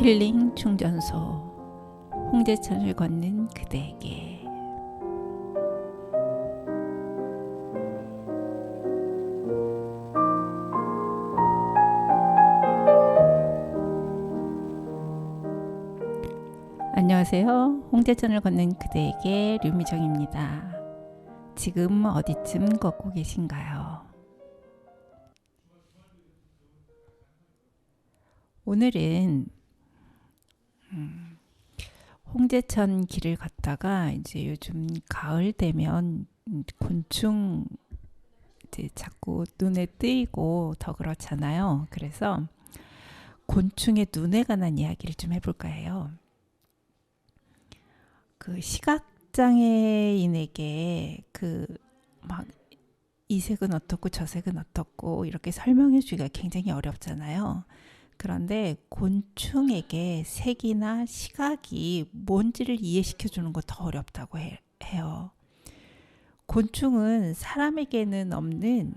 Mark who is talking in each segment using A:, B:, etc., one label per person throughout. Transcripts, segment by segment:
A: 힐링 충전소 홍제천을 걷는 그대에게. 안녕하세요. 홍제천을 걷는 그대에게 류미정입니다. 지금 어디쯤 걷고 계신가요? 오늘은 홍제천 길을 걷다가 이제 요즘 가을 되면 곤충 이제 자꾸 눈에 띄고 더 그렇잖아요. 그래서 곤충의 눈에 관한 이야기를 좀 해볼까 해요. 그 시각장애인에게 막 이 색은 어떻고 저 색은 어떻고 이렇게 설명해 주기가 굉장히 어렵잖아요. 그런데 곤충에게 색이나 시각이 뭔지를 이해시켜 주는 거 더 어렵다고 해요. 곤충은 사람에게는 없는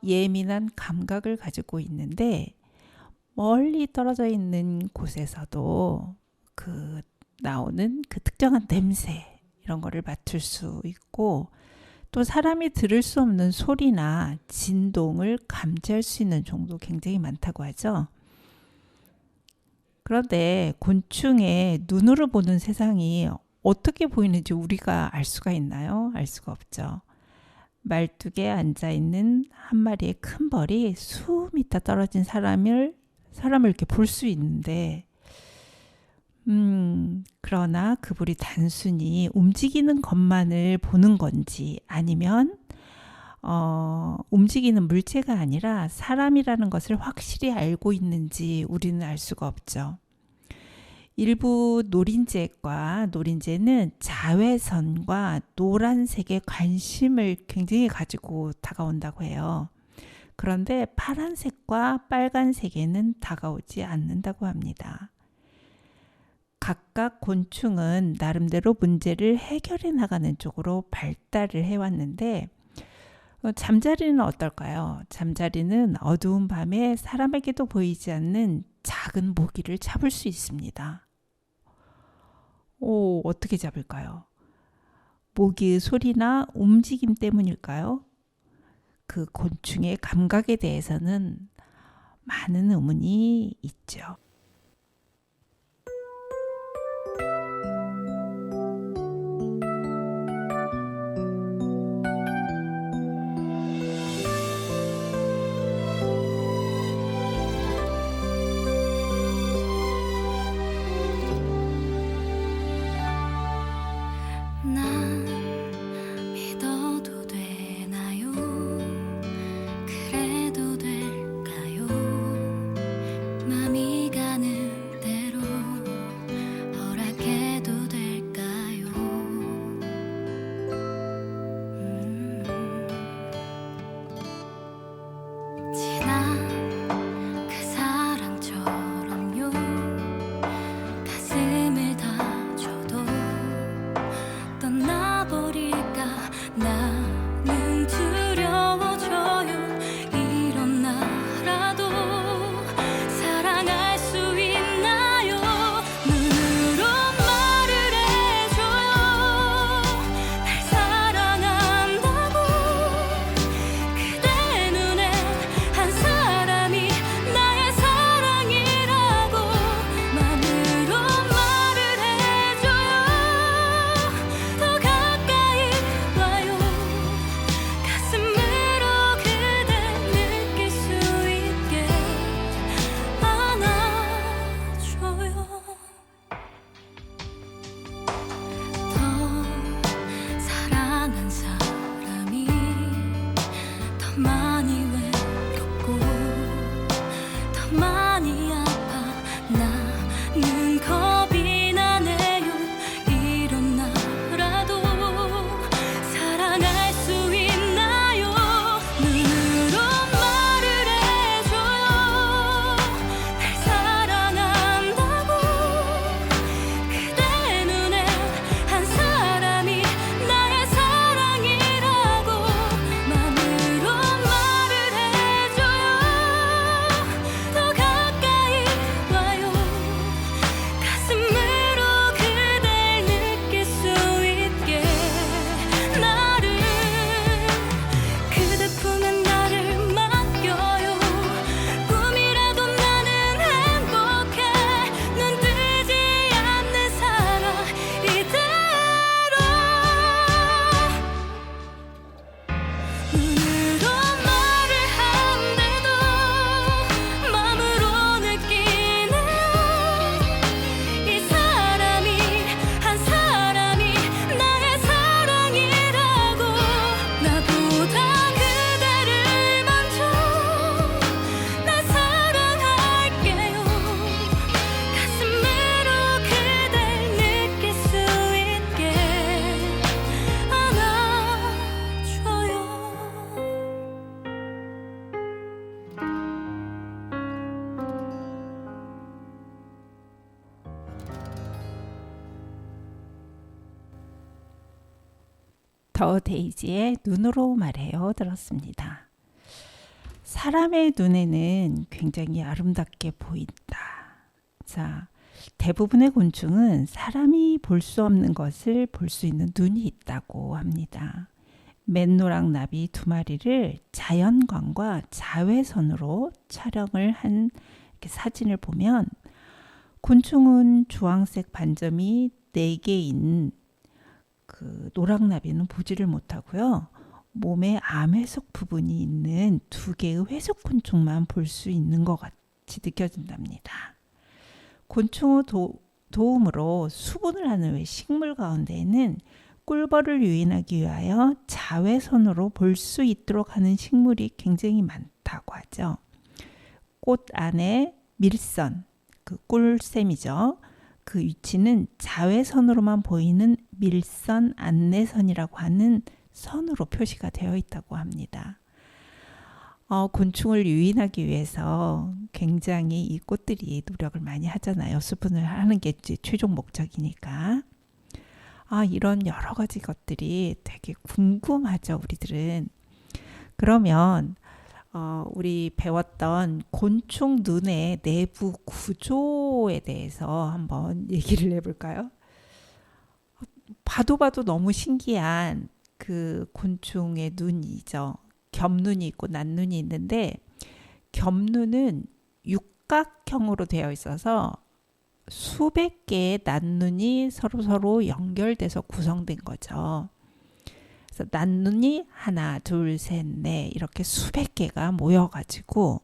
A: 예민한 감각을 가지고 있는데 멀리 떨어져 있는 곳에서도 나오는 특정한 냄새 이런 거를 맡을 수 있고, 또 사람이 들을 수 없는 소리나 진동을 감지할 수 있는 종도 굉장히 많다고 하죠. 그런데 곤충의 눈으로 보는 세상이 어떻게 보이는지 우리가 알 수가 있나요? 알 수가 없죠. 말뚝에 앉아있는 한 마리의 큰 벌이 수 미터 떨어진 사람을 이렇게 볼 수 있는데, 그러나 그 불이 단순히 움직이는 것만을 보는 건지, 아니면 움직이는 물체가 아니라 사람이라는 것을 확실히 알고 있는지 우리는 알 수가 없죠. 일부 노린재는 자외선과 노란색에 관심을 굉장히 가지고 다가온다고 해요. 그런데 파란색과 빨간색에는 다가오지 않는다고 합니다. 각각 곤충은 나름대로 문제를 해결해 나가는 쪽으로 발달을 해왔는데, 잠자리는 어떨까요? 잠자리는 어두운 밤에 사람에게도 보이지 않는 작은 모기를 잡을 수 있습니다. 어떻게 잡을까요? 모기의 소리나 움직임 때문일까요? 그 곤충의 감각에 대해서는 많은 의문이 있죠.
B: 난 믿어도 되나요? 그래도 될까요? 맘이 가
A: 더 데이지의 눈으로 말해요 들었습니다. 사람의 눈에는 굉장히 아름답게 보인다. 자, 대부분의 곤충은 사람이 볼 수 없는 것을 볼 수 있는 눈이 있다고 합니다. 맨노랑 나비 2마리를 자연광과 자외선으로 촬영을 한 이렇게 사진을 보면 곤충은 주황색 반점이 4개인 그 노랑나비는 보지를 못하고요. 몸에 암회속 부분이 있는 2개의 회속곤충만 볼 수 있는 것 같이 느껴진답니다. 곤충의 도움으로 수분을 하는 외 식물 가운데에는 꿀벌을 유인하기 위하여 자외선으로 볼 수 있도록 하는 식물이 굉장히 많다고 하죠. 꽃 안에 밀선, 그 꿀샘이죠. 그 위치는 자외선으로만 보이는 밀선 안내선이라고 하는 선으로 표시가 되어 있다고 합니다. 곤충을 유인하기 위해서 굉장히 이 꽃들이 노력을 많이 하잖아요. 수분을 하는 게 이제 최종 목적이니까. 이런 여러 가지 것들이 되게 궁금하죠, 우리들은. 그러면 우리 배웠던 곤충 눈의 내부 구조에 대해서 한번 얘기를 해볼까요? 봐도 너무 신기한 그 곤충의 눈이죠. 겹눈이 있고 난눈이 있는데 겹눈은 육각형으로 되어 있어서 수백 개의 난눈이 서로 연결돼서 구성된 거죠. 그래서 난눈이 하나, 둘, 셋, 넷 이렇게 수백 개가 모여가지고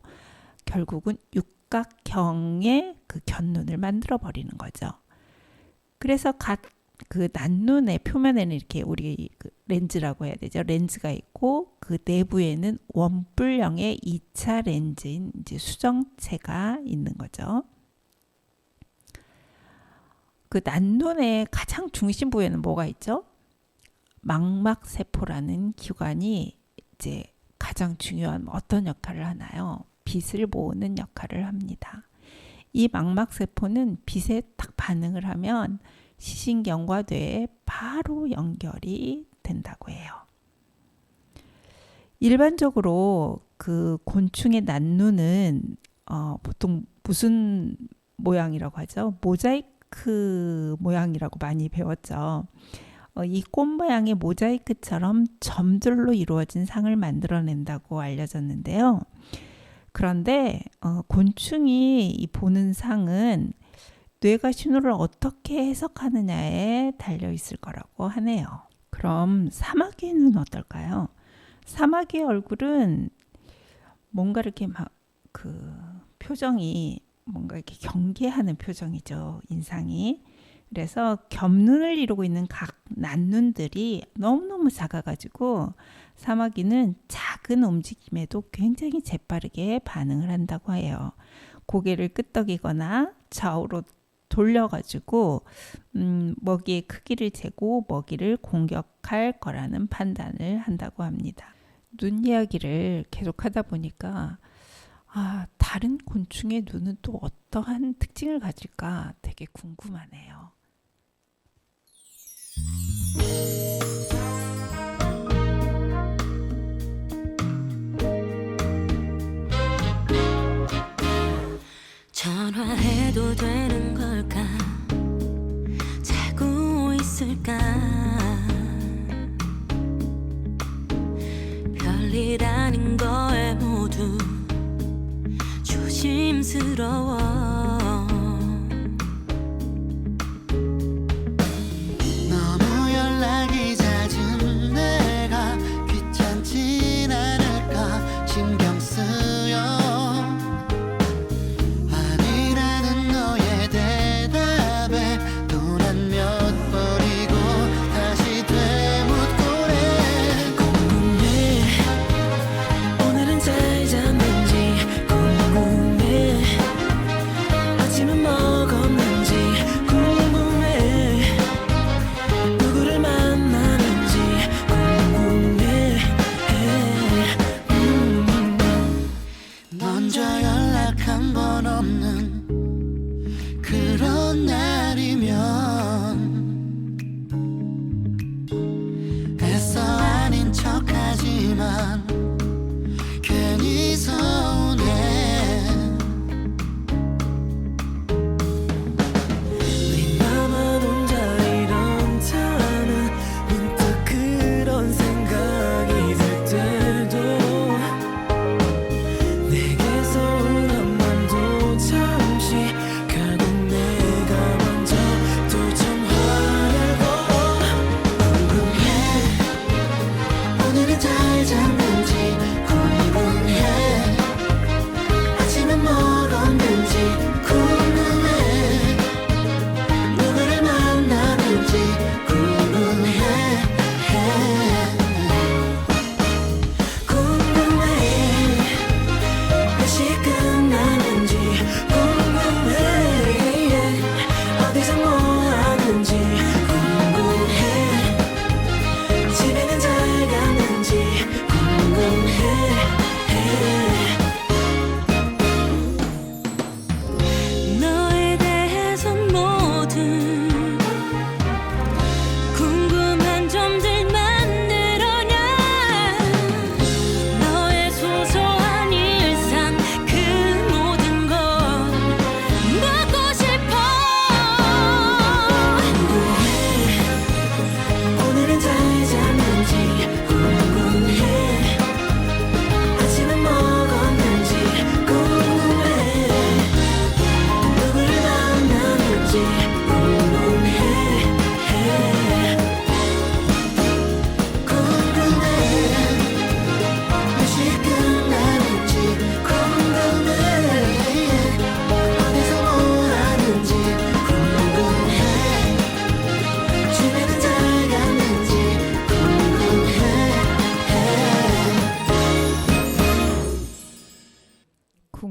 A: 결국은 육각형의 그 곁눈을 만들어 버리는 거죠. 그래서 그 난눈의 표면에는 이렇게 우리 그 렌즈라고 해야 되죠. 렌즈가 있고 그 내부에는 원뿔형의 2차 렌즈인 이제 수정체가 있는 거죠. 그 난눈의 가장 중심 부에는 뭐가 있죠? 망막세포라는 기관이 이제 가장 중요한 어떤 역할을 하나요? 빛을 모으는 역할을 합니다. 이 망막세포는 빛에 딱 반응을 하면 시신경과 뇌에 바로 연결이 된다고 해요. 일반적으로 그 곤충의 난눈은 보통 무슨 모양이라고 하죠? 모자이크 모양이라고 많이 배웠죠. 이 꽃 모양의 모자이크처럼 점들로 이루어진 상을 만들어낸다고 알려졌는데요. 그런데 곤충이 보는 상은 뇌가 신호를 어떻게 해석하느냐에 달려 있을 거라고 하네요. 그럼 사마귀는 어떨까요? 사마귀의 얼굴은 뭔가 이렇게 막 그 표정이 뭔가 이렇게 경계하는 표정이죠. 인상이. 그래서 겹눈을 이루고 있는 각 난눈들이 너무너무 작아가지고 사마귀는 작은 움직임에도 굉장히 재빠르게 반응을 한다고 해요. 고개를 끄덕이거나 좌우로 돌려가지고 먹이의 크기를 재고 먹이를 공격할 거라는 판단을 한다고 합니다. 눈 이야기를 계속 하다 보니까 다른 곤충의 눈은 또 어떠한 특징을 가질까 되게 궁금하네요.
B: 전화해도 되는 걸까? 자고 있을까? 별일 아닌 거에 모두 조심스러워.
C: 너무 연락이 잦은 내가 귀찮진 않을까 신경 쓰여. 아니라는 너의 대답에 또 난 몇 번이고 다시 되묻고래.
B: 궁금해 오늘은 잘 잤는지 궁금해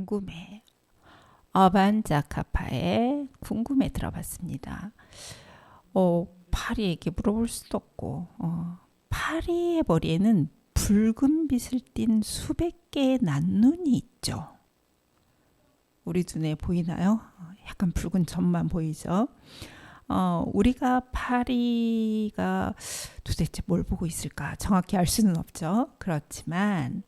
A: 궁금해. 어반자카파의 궁금해 들어봤습니다. 파리에게 물어볼 수도 없고 파리의 머리에는 붉은 빛을 띤 수백 개의 난눈이 있죠. 우리 눈에 보이나요? 약간 붉은 점만 보이죠. 우리가 파리가 도대체 뭘 보고 있을까 정확히 알 수는 없죠. 그렇지만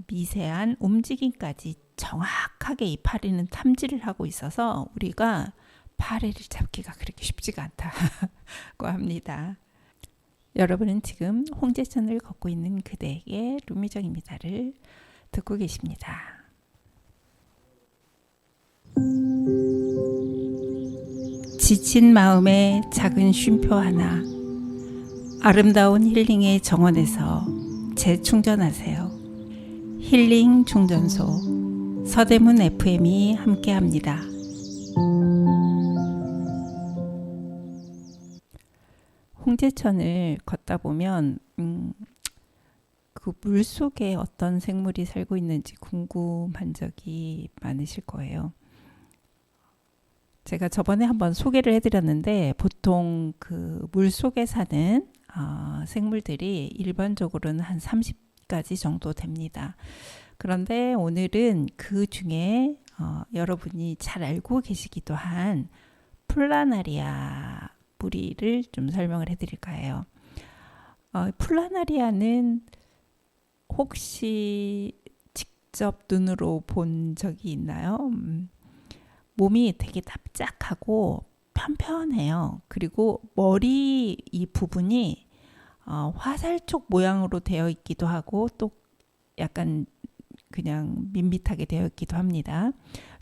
A: 미세한 움직임까지 정확하게 이 파리는 탐지를 하고 있어서 우리가 파리를 잡기가 그렇게 쉽지가 않다고 합니다. 여러분은 지금 홍제천을 걷고 있는 그대에게 루미정입니다를 듣고 계십니다. 지친 마음에 작은 쉼표 하나, 아름다운 힐링의 정원에서 재충전하세요. 힐링 충전소 서대문 FM이 함께합니다. 홍제천을 걷다 보면 그 물속에 어떤 생물이 살고 있는지 궁금한 적이 많으실 거예요. 제가 저번에 한번 소개를 해드렸는데 보통 그 물속에 사는 생물들이 일반적으로는 한 30가지 정도 됩니다. 그런데 오늘은 그 중에 여러분이 잘 알고 계시기도 한 플라나리아 무리를 좀 설명을 해드릴까 해요. 플라나리아는 혹시 직접 눈으로 본 적이 있나요? 몸이 되게 납작하고 편편해요. 그리고 머리 이 부분이 화살촉 모양으로 되어 있기도 하고 또 약간 그냥 밋밋하게 되어 있기도 합니다.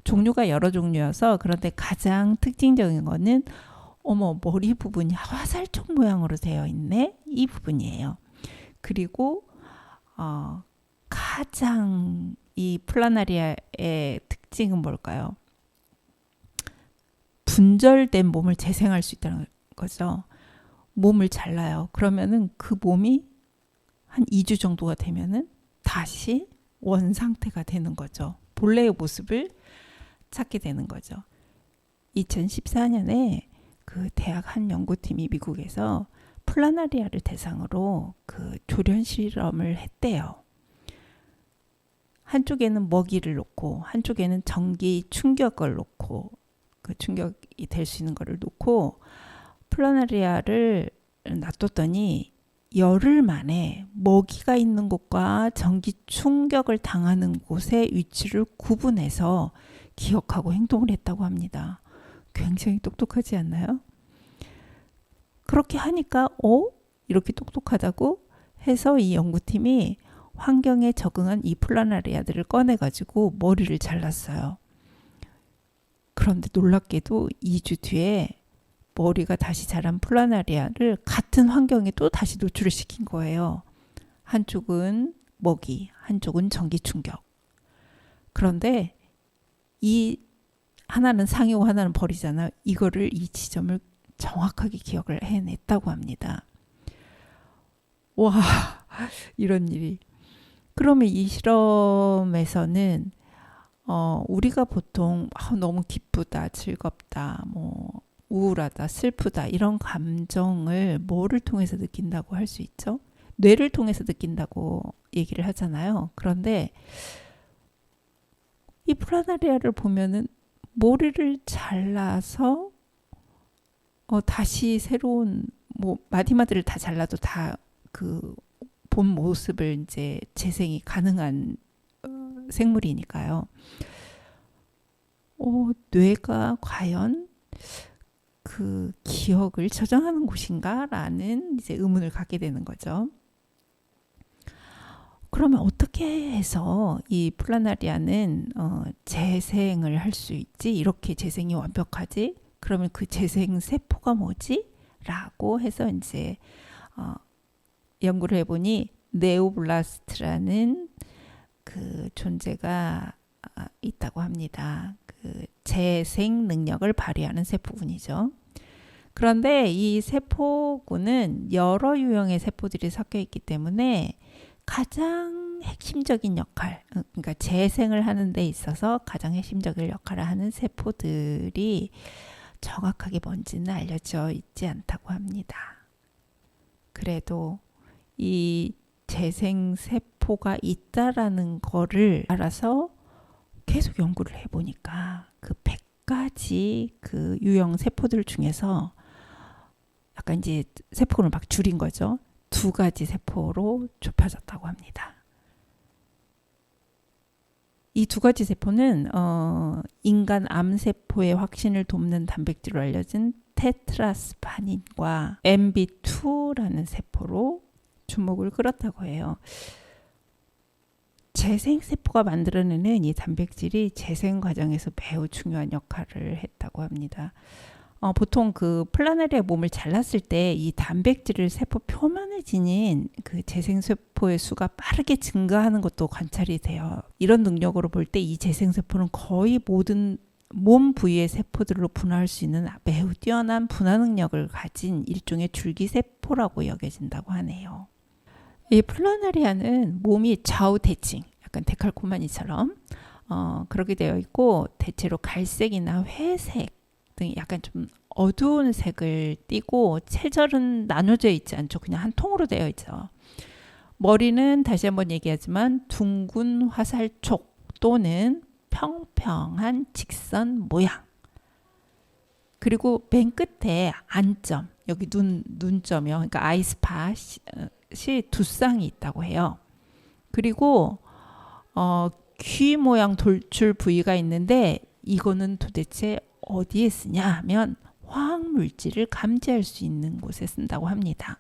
A: 종류가 여러 종류여서 그런데 가장 특징적인 거는 머리 부분이 화살촉 모양으로 되어 있네? 이 부분이에요. 그리고 가장 이 플라나리아의 특징은 뭘까요? 분절된 몸을 재생할 수 있다는 거죠. 몸을 잘라요. 그러면은 그 몸이 한 2주 정도가 되면은 다시 원상태가 되는 거죠. 본래의 모습을 찾게 되는 거죠. 2014년에 그 대학 한 연구팀이 미국에서 플라나리아를 대상으로 그 조련 실험을 했대요. 한쪽에는 먹이를 놓고 한쪽에는 전기 충격을 놓고 그 충격이 될 수 있는 거를 놓고 플라나리아를 놔뒀더니 열흘 만에 먹이가 있는 곳과 전기 충격을 당하는 곳의 위치를 구분해서 기억하고 행동을 했다고 합니다. 굉장히 똑똑하지 않나요? 그렇게 하니까 이렇게 똑똑하다고 해서 이 연구팀이 환경에 적응한 이 플라나리아들을 꺼내가지고 머리를 잘랐어요. 그런데 놀랍게도 2주 뒤에 머리가 다시 자란 플라나리아를 같은 환경에 또 다시 노출을 시킨 거예요. 한쪽은 먹이, 한쪽은 전기 충격. 그런데 이 하나는 상이고 하나는 벌이잖아요. 이거를 이 지점을 정확하게 기억을 해냈다고 합니다. 와, 이런 일이. 그러면 이 실험에서는 우리가 보통 너무 기쁘다, 즐겁다, 우울하다, 슬프다 이런 감정을 뭐를 통해서 느낀다고 할 수 있죠? 뇌를 통해서 느낀다고 얘기를 하잖아요. 그런데 이 플라나리아를 보면은 머리를 잘라서 다시 새로운 마디마디를 다 잘라도 다 그 본 모습을 이제 재생이 가능한 생물이니까요. 뇌가 과연 그 기억을 저장하는 곳인가라는 이제 의문을 갖게 되는 거죠. 그러면 어떻게 해서 이 플라나리아는 재생을 할 수 있지? 이렇게 재생이 완벽하지? 그러면 그 재생 세포가 뭐지? 라고 해서 이제 연구를 해보니 네오블라스트라는 그 존재가 있다고 합니다. 그 재생 능력을 발휘하는 세포군이죠. 그런데 이 세포군은 여러 유형의 세포들이 섞여 있기 때문에 가장 핵심적인 역할, 그러니까 재생을 하는 데 있어서 가장 핵심적인 역할을 하는 세포들이 정확하게 뭔지는 알려져 있지 않다고 합니다. 그래도 이 재생세포가 있다라는 거를 알아서 계속 연구를 해보니까 그 100가지 그 유형 세포들 중에서 약간 이제 세포를 막 줄인 거죠. 2가지 세포로 좁혀졌다고 합니다. 이 2가지 세포는 인간 암세포의 확신을 돕는 단백질로 알려진 테트라스파닌과 MB2라는 세포로 주목을 끌었다고 해요. 재생세포가 만들어내는 이 단백질이 재생 과정에서 매우 중요한 역할을 했다고 합니다. 보통 그 플라나리아 몸을 잘랐을 때 이 단백질을 세포 표면에 지닌 그 재생세포의 수가 빠르게 증가하는 것도 관찰이 돼요. 이런 능력으로 볼 때 이 재생세포는 거의 모든 몸 부위의 세포들로 분화할 수 있는 매우 뛰어난 분화 능력을 가진 일종의 줄기세포라고 여겨진다고 하네요. 이 플라나리아는 몸이 좌우 대칭, 약간 데칼코마니처럼 그렇게 되어 있고 대체로 갈색이나 회색 등 약간 좀 어두운 색을 띠고 체절은 나눠져 있지 않죠. 그냥 한 통으로 되어 있죠. 머리는 다시 한번 얘기하지만 둥근 화살촉 또는 평평한 직선 모양. 그리고 맨 끝에 안점, 여기 눈점이요. 그러니까 아이스팟이 2쌍이 있다고 해요. 그리고 귀 모양 돌출 부위가 있는데 이거는 도대체 어디에 쓰냐 하면 화학 물질을 감지할 수 있는 곳에 쓴다고 합니다.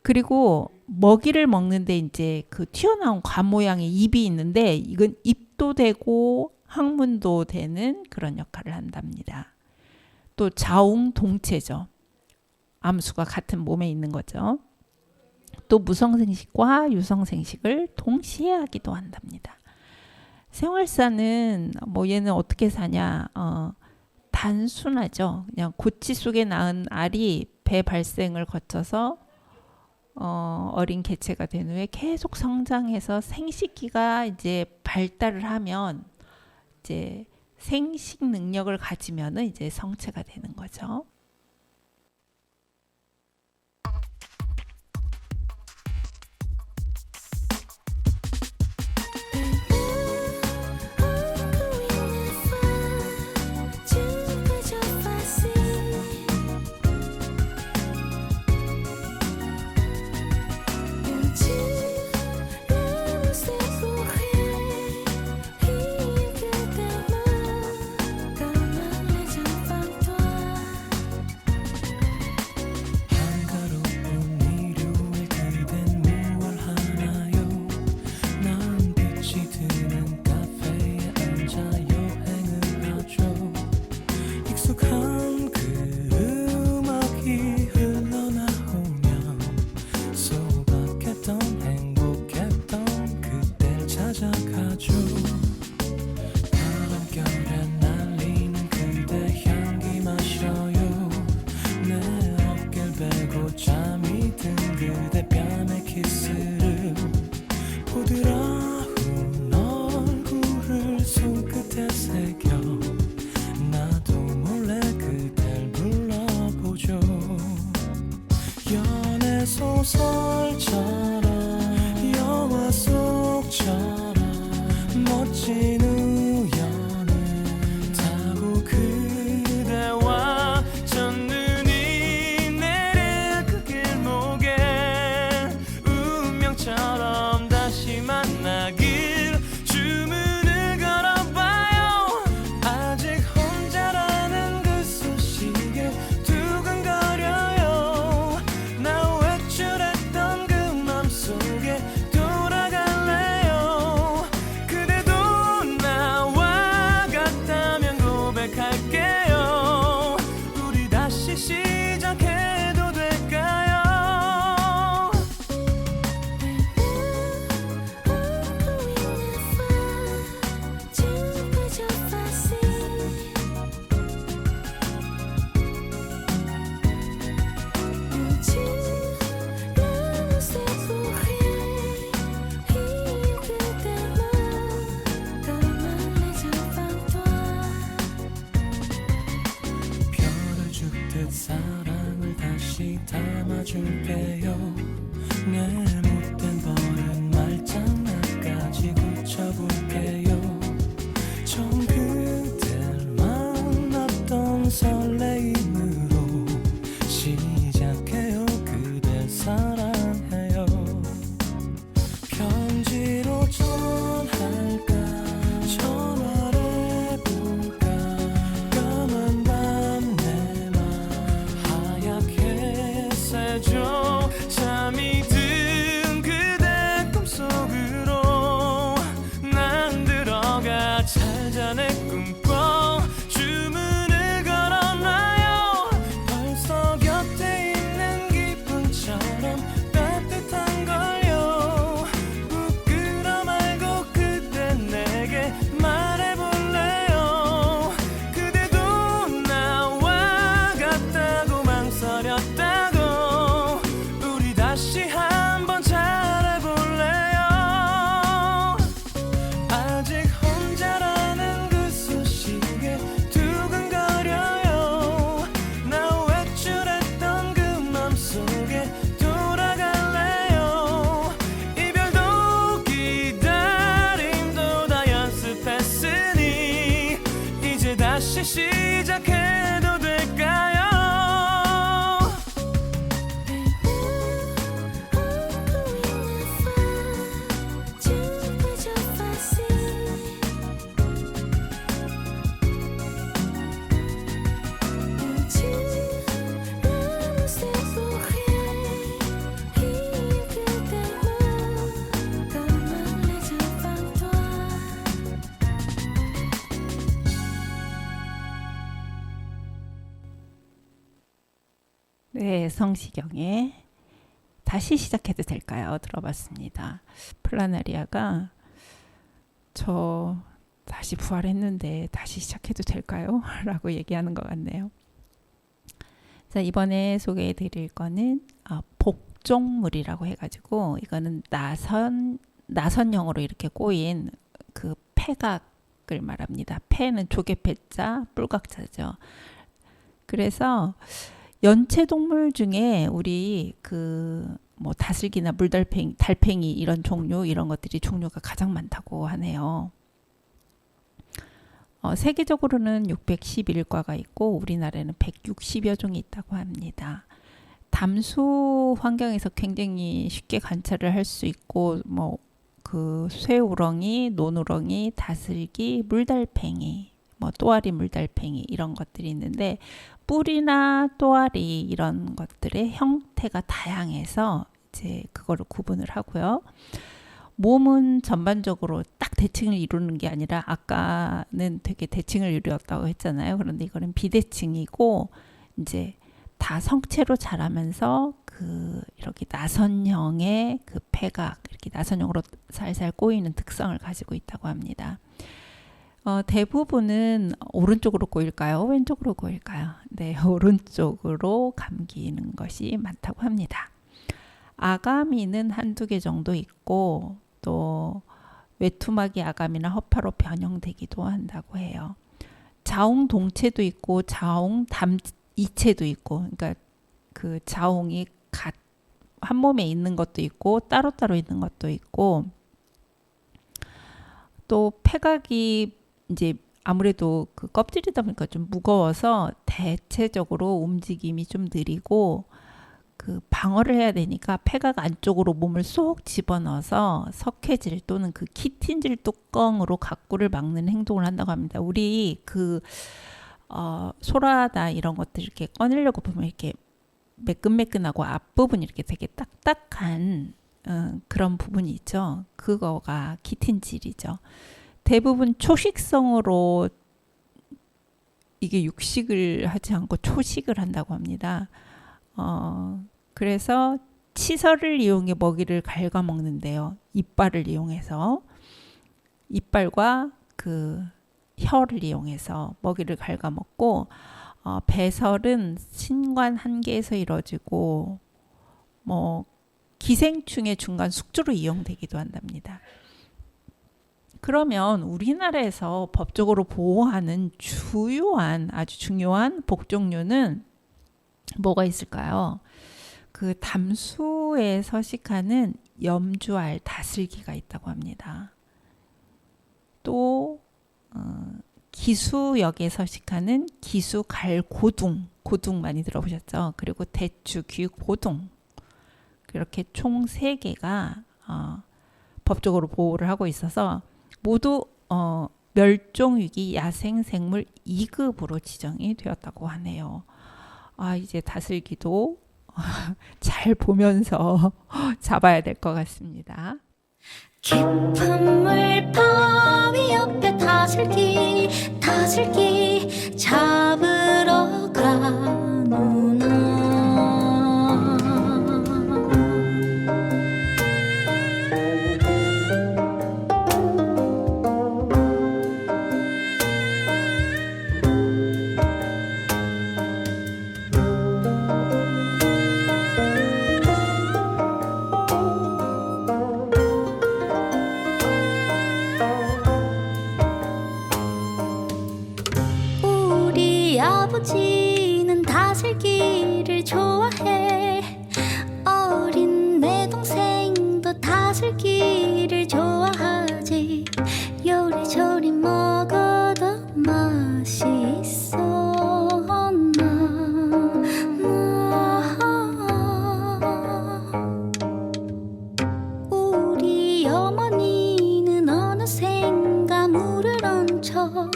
A: 그리고 먹이를 먹는데 이제 그 튀어나온 관 모양의 입이 있는데 이건 입도 되고 항문도 되는 그런 역할을 한답니다. 또 자웅동체죠. 암수가 같은 몸에 있는 거죠. 또 무성생식과 유성생식을 동시에 하기도 한답니다. 생활사는 뭐 얘는 어떻게 사냐? 단순하죠. 그냥 고치 속에 낳은 알이 배 발생을 거쳐서 어린 개체가 된 후에 계속 성장해서 생식기가 이제 발달을 하면 이제 생식 능력을 가지면은 이제 성체가 되는 거죠.
D: 소설처럼 영화 속처럼 멋진 우연을 타고 그대와 첫눈이 내릴 그 길목에 운명처럼 다시 만나길 주문을 걸어봐요. 아직 혼자라는 그 소식에 두근거려요. 나 외출했던 그 맘속에 돌아갈래요. 그대도 다시 담아줄게요. 내 못된 버릇 말장난까지 고쳐볼게요. 처음 그댈 만났던 설레임으로 시작해요. 그댈 사랑해요. 편지로 전할까 전화를 해볼까 까만 밤 내 맘 하얗게 새죠. 잠이 든 그대 꿈속으로 난 들어가 잘 자네 꿈꿔 주문을 걸어놔요. 벌써 곁에 있는 기분처럼 따뜻한 걸요. 부끄러 말고 그대 내게 말해볼래요. 그대도 나와 같다고 망설였다고 우리 다시 한번 잘해볼래요. 아직 혼자라는 그 소식에 두근거려요. 나 외출했던 그 맘속에 돌아갈래요. 이별도 기다림도 다 연습했으니 이제 다시 시작해도 될까요?
A: 네, 성시경의 다시 시작해도 될까요? 들어봤습니다. 플라나리아가 저 다시 부활했는데 다시 시작해도 될까요? 라고 얘기하는 것 같네요. 자, 이번에 소개해 드릴 거는 복종물이라고 해가지고 이거는 나선형으로 이렇게 꼬인 그 폐각을 말합니다. 폐는 조개폐자, 뿔각자죠. 그래서 연체동물 중에 우리 뭐 다슬기나 물달팽이, 달팽이 이런 종류 이런 것들이 종류가 가장 많다고 하네요. 세계적으로는 611과가 있고 우리나라에는 160여 종이 있다고 합니다. 담수 환경에서 굉장히 쉽게 관찰을 할 수 있고 뭐 그 쇠우렁이, 논우렁이, 다슬기, 물달팽이, 뭐 또아리 물달팽이 이런 것들이 있는데 뿔이나 또아리 이런 것들의 형태가 다양해서 이제 그거를 구분을 하고요. 몸은 전반적으로 딱 대칭을 이루는 게 아니라 아까는 되게 대칭을 이루었다고 했잖아요. 그런데 이거는 비대칭이고 이제 다 성체로 자라면서 이렇게 나선형의 그 폐각 이렇게 나선형으로 살살 꼬이는 특성을 가지고 있다고 합니다. 대부분은 오른쪽으로 꼬일까요? 왼쪽으로 꼬일까요? 네, 오른쪽으로 감기는 것이 많다고 합니다. 아가미는 한두 개 정도 있고 또 외투막이 아가미나 허파로 변형되기도 한다고 해요. 자웅동체도 있고 자웅담이체도 있고 그러니까 그 자웅이 한 몸에 있는 것도 있고 따로따로 있는 것도 있고 또 폐각이 이제 아무래도 그 껍질이다 보니까 좀 무거워서 대체적으로 움직임이 좀 느리고 그 방어를 해야 되니까 폐각 안쪽으로 몸을 쏙 집어넣어서 석회질 또는 그 키틴질 뚜껑으로 각구를 막는 행동을 한다고 합니다. 우리 소라나 이런 것들 이렇게 꺼내려고 보면 이렇게 매끈매끈하고 앞부분이 이렇게 되게 딱딱한 그런 부분이 있죠. 그거가 키틴질이죠. 대부분 초식성으로 이게 육식을 하지 않고 초식을 한다고 합니다. 그래서 치설을 이용해 먹이를 갉아먹는데요. 이빨을 이용해서 이빨과 그 혀를 이용해서 먹이를 갉아먹고 배설은 신관 한 개에서 이루어지고 뭐 기생충의 중간 숙주로 이용되기도 한답니다. 그러면 우리나라에서 법적으로 보호하는 주요한 아주 중요한 복종류는 뭐가 있을까요? 그 담수에 서식하는 염주알 다슬기가 있다고 합니다. 또 기수역에 서식하는 기수갈 고둥 많이 들어보셨죠? 그리고 대추, 귀, 고둥 이렇게 총 3개가 법적으로 보호를 하고 있어서 모두 멸종위기 야생생물 2급으로 지정이 되었다고 하네요. 이제 다슬기도 잘 보면서 잡아야 될 것 같습니다.
B: 깊은 물 바위 옆에 다슬기 잡으러 가누나. 우리 아버지는 다슬기를 좋아해. 어린 내 동생도 다슬기를 좋아하지. 요리조리 먹어도 맛있어. 우리 어머니는 어느샌가 물을 얹혀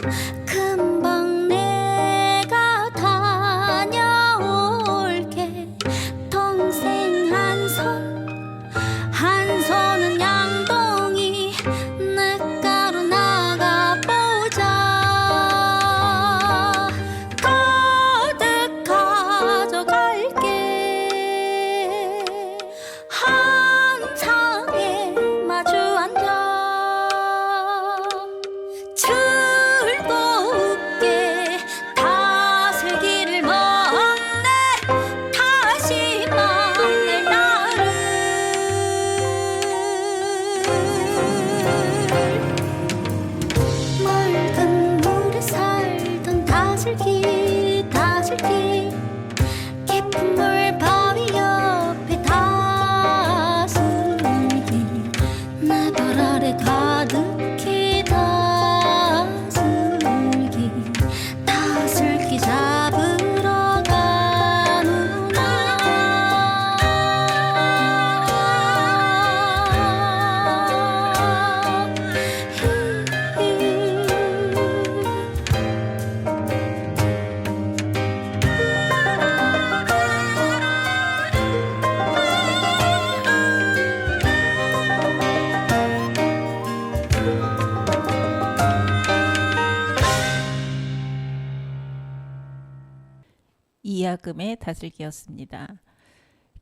B: 금방 내가 다녀올게. 동생 한 손은 양동이 냇가로 나가보자. 가득 가져갈게. 한 상에 마주 앉아 즐겁게 다슬기를 먹네. 다시 만날 날을. 맑은 물에 살던 다슬기 깊은 물 바위 옆에 다슬기 내 발 아래 가득히 다슬기 잡으러
A: 이하금의 다슬기였습니다.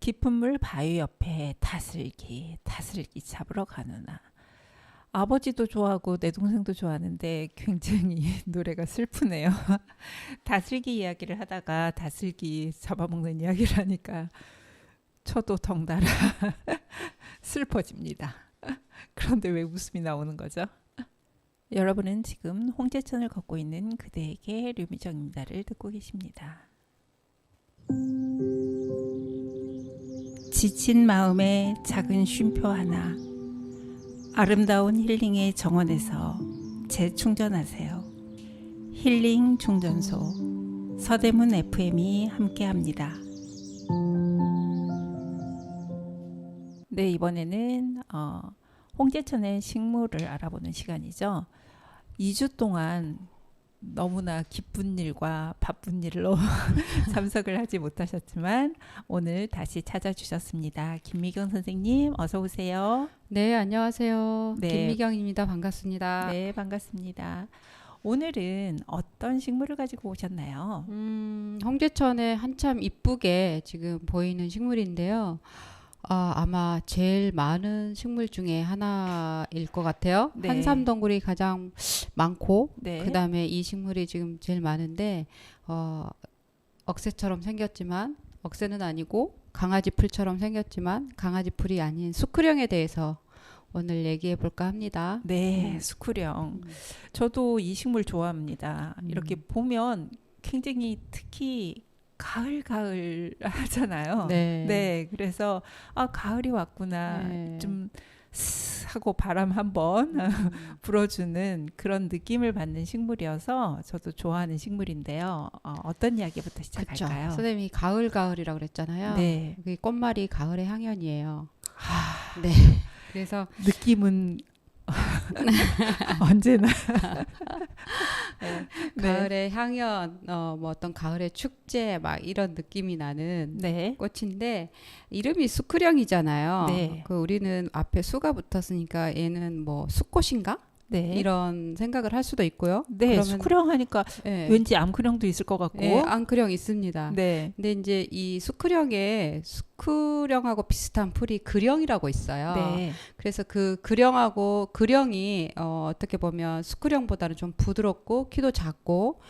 A: 깊은 물 바위 옆에 다슬기 잡으러 가느나. 아버지도 좋아하고 내 동생도 좋아하는데 굉장히 노래가 슬프네요. 다슬기 이야기를 하다가 다슬기 잡아먹는 이야기를 하니까 저도 덩달아 슬퍼집니다. 그런데 왜 웃음이 나오는 거죠? 여러분은 지금 홍제천을 걷고 있는 그대에게 류미정입니다를 듣고 계십니다. 지친 마음에 작은 쉼표 하나, 아름다운 힐링의 정원에서 재충전하세요. 힐링 충전소 서대문 FM이 함께합니다. 네, 이번에는 홍제천의 식물을 알아보는 시간이죠. 2주 동안 너무나 기쁜 일과 바쁜 일로 참석을 하지 못하셨지만 오늘 다시 찾아주셨습니다. 김미경 선생님 어서 오세요.
E: 네, 안녕하세요.
A: 네.
E: 김미경입니다. 반갑습니다.
A: 네, 반갑습니다. 오늘은 어떤 식물을 가지고 오셨나요?
E: 홍제천에 한참 이쁘게 지금 보이는 식물인데요. 아마 제일 많은 식물 중에 하나일 것 같아요.
A: 네.
E: 한삼덩굴이 가장 많고
A: 네.
E: 그 다음에 이 식물이 지금 제일 많은데 억새처럼 생겼지만 억새는 아니고 강아지 풀처럼 생겼지만 강아지 풀이 아닌 수크령에 대해서 오늘 얘기해 볼까 합니다.
A: 네, 수쿠령. 저도 이 식물 좋아합니다. 이렇게 보면 굉장히 특히 가을 하잖아요.
E: 네.
A: 네, 그래서 가을이 왔구나.
E: 네.
A: 좀 스 하고 바람 한번 불어주는 그런 느낌을 받는 식물이어서 저도 좋아하는 식물인데요. 어떤 이야기부터
E: 그렇죠.
A: 시작할까요?
E: 선생님이 가을이라고 그랬잖아요.
A: 네,
E: 그 꽃말이 가을의 향연이에요. 네. 그래서
A: 느낌은 언제나 네.
E: 가을의 향연, 뭐 어떤 가을의 축제 막 이런 느낌이 나는
A: 네,
E: 꽃인데 이름이 수크령이잖아요.
A: 네.
E: 그 우리는 앞에 수가 붙었으니까 얘는 뭐 수꽃인가?
A: 네,
E: 이런 생각을 할 수도 있고요.
A: 네.
E: 그러면
A: 수크령 하니까
E: 예,
A: 왠지 암크령도 있을 것 같고.
E: 예, 앙크령 있습니다.
A: 네,
E: 근데 이제 이 수크령에 수크령하고 비슷한 풀이 그령이라고 있어요.
A: 네,
E: 그래서 그 그령하고 그령이 어떻게 보면 수크령보다는 좀 부드럽고 키도 작고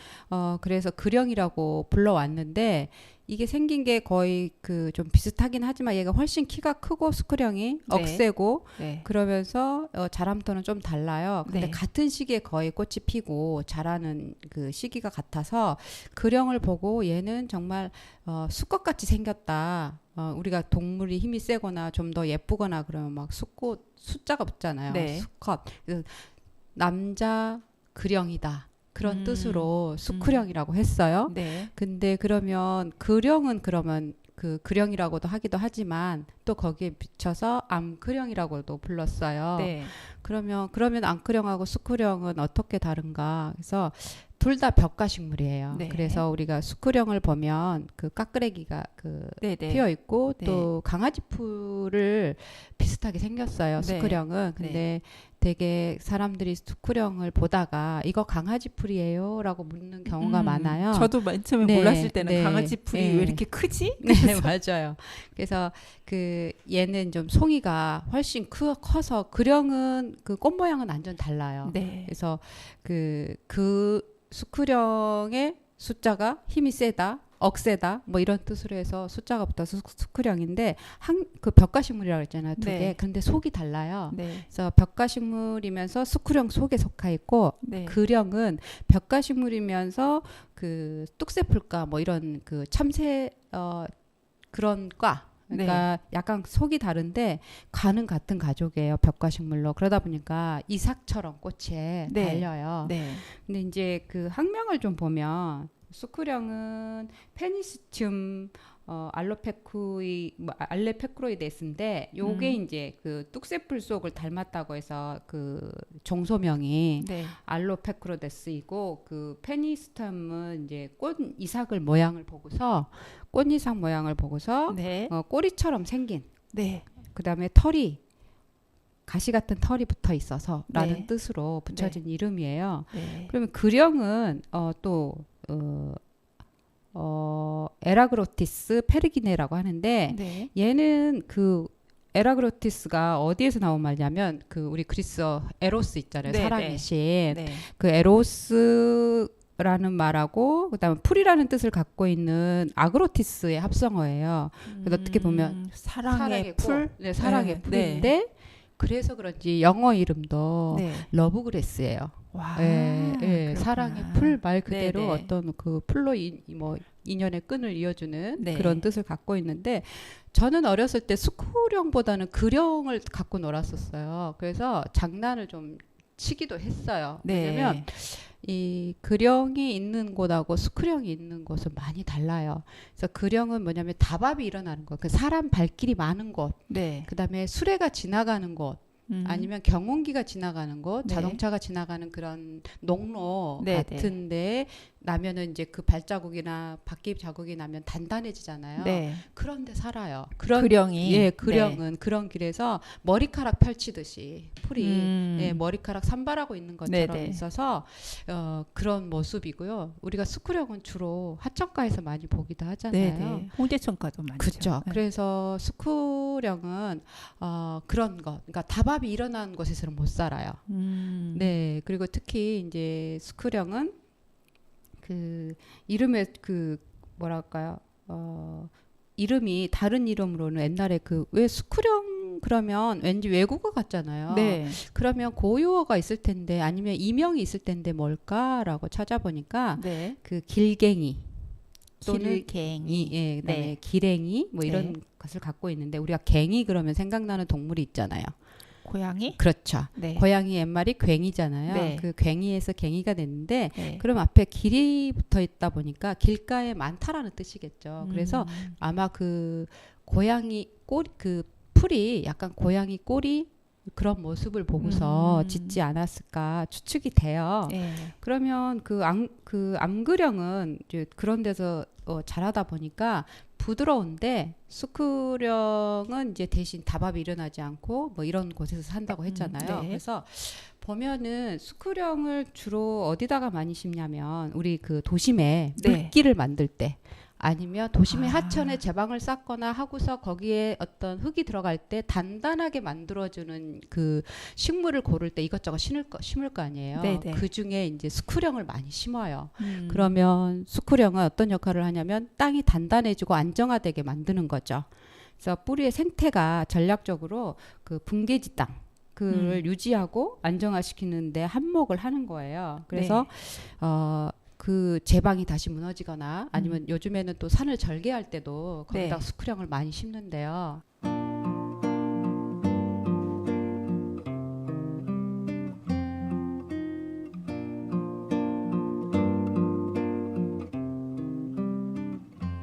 E: 그래서 그령이라고 불러왔는데 이게 생긴 게 거의 그 좀 비슷하긴 하지만 얘가 훨씬 키가 크고 수크령이
A: 네.
E: 억세고
A: 네,
E: 그러면서 자람토는 좀 달라요. 근데
A: 네.
E: 같은 시기에 거의 꽃이 피고 자라는 그 시기가 같아서 그령을 보고 얘는 정말 수컷같이 생겼다. 우리가 동물이 힘이 세거나 좀 더 예쁘거나 그러면 막 수꽃 숫자가 붙잖아요.
A: 네.
E: 수컷. 그래서 남자 그령이다. 그런 뜻으로 수크령이라고 했어요.
A: 네,
E: 근데 그러면 그령은 그러면 그 그령이라고도 하기도 하지만 또 거기에 비춰서 암크령이라고도 불렀어요.
A: 네,
E: 그러면 암크령하고 수크령은 어떻게 다른가? 그래서 둘 다 벽가식물이에요.
A: 네.
E: 그래서 우리가 수크령을 보면 그 까끄레기가 그
A: 네, 네.
E: 피어 있고
A: 네.
E: 또 강아지 풀을 비슷하게 생겼어요.
A: 네.
E: 수크령은. 근데 되게 사람들이 수크령을 보다가 이거 강아지 풀이에요라고 묻는 경우가 많아요.
A: 저도 맨 처음에
E: 네,
A: 몰랐을 때는
E: 네,
A: 강아지 풀이
E: 네.
A: 왜 이렇게 크지?
E: 네, 맞아요. 그래서 그 얘는 좀 송이가 훨씬 커서 그령은 그 꽃 모양은 완전 달라요.
A: 네,
E: 그래서 그 수크령의 숫자가 힘이 세다, 억세다, 뭐 이런 뜻으로 해서 숫자가 붙어서 수크령인데 그 벽가식물이라고 했잖아요, 두
A: 네.
E: 개. 근데 속이 달라요.
A: 네,
E: 그래서 벽가식물이면서 수크령 속에 속하 있고
A: 네,
E: 그령은 벽가식물이면서 그 뚝새풀과 뭐 이런 그 참새 그런 과 그러니까 약간 속이 다른데 과는 같은 가족이에요. 벽가식물로. 그러다 보니까 이삭처럼 꽃에
A: 네.
E: 달려요.
A: 네,
E: 근데 이제 그 학명을 좀 보면 수크령은 페니스튬 알레페크로이데스인데 요게 이제 그 뚝새풀 속을 닮았다고 해서 그 종소명이
A: 네,
E: 알로페크로데스이고 그 페니스텀은 이제 꽃 이삭을 모양을 보고서 꽃 이삭 모양을 보고서
A: 네,
E: 꼬리처럼 생긴
A: 네,
E: 그다음에 털이 가시 같은 털이 붙어 있어서라는
A: 네.
E: 뜻으로 붙여진 이름이에요.
A: 네,
E: 그러면 그령은 에라그로티스 페르기네라고 하는데
A: 네,
E: 얘는 그 에라그로티스가 어디에서 나온 말이냐면 그 우리 그리스어 에로스 있잖아요.
A: 네,
E: 사랑의
A: 네.
E: 신.
A: 네,
E: 그 에로스라는 말하고 그다음에 풀이라는 뜻을 갖고 있는 아그로티스의 합성어예요. 그래서 어떻게 보면
A: 사랑의 풀,
E: 꽃, 네, 사랑의
A: 네,
E: 풀인데 그래서 그런지 영어 이름도
A: 네,
E: 러브그레스예요.
A: 와,
E: 예, 예,
A: 그렇구나.
E: 사랑의 풀 말 그대로
A: 네, 네.
E: 어떤 그 풀로 뭐 인연의 끈을 이어주는
A: 네.
E: 그런 뜻을 갖고 있는데 저는 어렸을 때 수크령보다는 그령을 갖고 놀았었어요. 그래서 장난을 좀 치기도 했어요.
A: 네,
E: 왜냐면 이 그령이 있는 곳하고 수크령이 있는 곳은 많이 달라요. 그래서 그령은 뭐냐면 다밥이 일어나는 곳, 그 사람 발길이 많은 곳,
A: 네,
E: 그다음에 수레가 지나가는 곳, 아니면 경운기가 지나가는 곳,
A: 네.
E: 자동차가 지나가는 그런 농로
A: 네,
E: 같은데 나면은 이제 그 발자국이나 바퀴 자국이 나면 단단해지잖아요.
A: 네,
E: 그런데 살아요.
A: 그령이
E: 예, 그령은 그런 길에서 머리카락 펼치듯이 풀이
A: 네.
E: 예, 머리카락 산발하고 있는 것처럼
A: 네네.
E: 있어서 그런 모습이고요. 우리가 수크령은 주로 하천가에서 많이 보기도 하잖아요.
A: 네, 네. 홍제천가도 많죠.
E: 그렇죠.
A: 네.
E: 그래서 수크령은 그런 것, 그러니까 다밥이 일어나는 곳에서는 못 살아요. 네, 그리고 특히 이제 수크령은 그 이름의 그 뭐랄까요, 이름이 다른 이름으로는 옛날에 그 왜 수크령 그러면 왠지 외국어 같잖아요.
A: 네,
E: 그러면 고유어가 있을 텐데 아니면 이명이 있을 텐데 뭘까라고 찾아보니까
A: 네,
E: 그 길갱이. 또는
A: 길갱이.
E: 예, 그다음에
A: 네.
E: 기랭이 뭐 이런
A: 네.
E: 것을 갖고 있는데 우리가 갱이 그러면 생각나는 동물이 있잖아요.
A: 고양이?
E: 그렇죠.
A: 네.
E: 고양이 옛말이 괭이잖아요.
A: 네.
E: 그 괭이에서 갱이가 됐는데
A: 네.
E: 그럼 앞에 길이 붙어 있다 보니까 길가에 많다라는 뜻이겠죠. 그래서 아마 그 고양이 꼬리 그 풀이 약간 고양이 꼬리 그런 모습을 보고서 짓지 않았을까 추측이 돼요.
A: 네.
E: 그러면 그 암그령은 이제 그런 데서 자라다 보니까 부드러운데 수크령은 이제 대신 다밥이 일어나지 않고 뭐 이런 곳에서 산다고 했잖아요.
A: 네.
E: 그래서 보면은 수크령을 주로 어디다가 많이 심냐면 우리 그 도심에
A: 네.
E: 물길을 만들 때 아니면 도심의
A: 아.
E: 하천에 제방을 쌓거나 하고서 거기에 어떤 흙이 들어갈 때 단단하게 만들어주는 그 식물을 고를 때 이것저것 심을 거 아니에요.
A: 네네.
E: 그 중에 이제 수크령을 많이 심어요.
A: 음.
E: 그러면 수크령은 어떤 역할을 하냐면 땅이 단단해지고 안정화되게 만드는 거죠. 그래서 뿌리의 생태가 전략적으로 그 붕괴지 땅 그를 유지하고 안정화시키는데 한몫을 하는 거예요. 그래서 그 제방이 다시 무너지거나 아니면 요즘에는 또 산을 절개할 때도 거기다
A: 네.
E: 수크령을 많이 심는데요.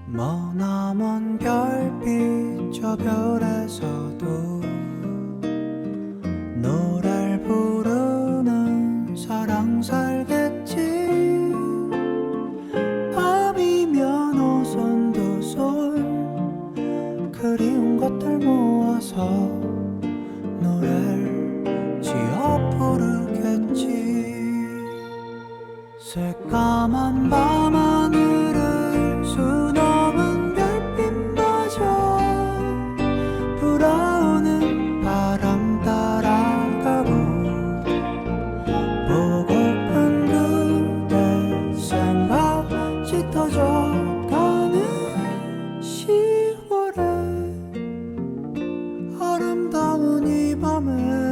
C: 머나먼 별빛 저 별에서도 노래를 부르는 사랑 살겠지. 밤이면 오손도손 그리운 것들 모아서 노래를 지어 부르겠지. 새까만 밤하늘을 수놓은 별빛마저 불어오는 바람 따라가고 보고픈 그대 생각 짙어져가는 10월의 아름다운 이 밤에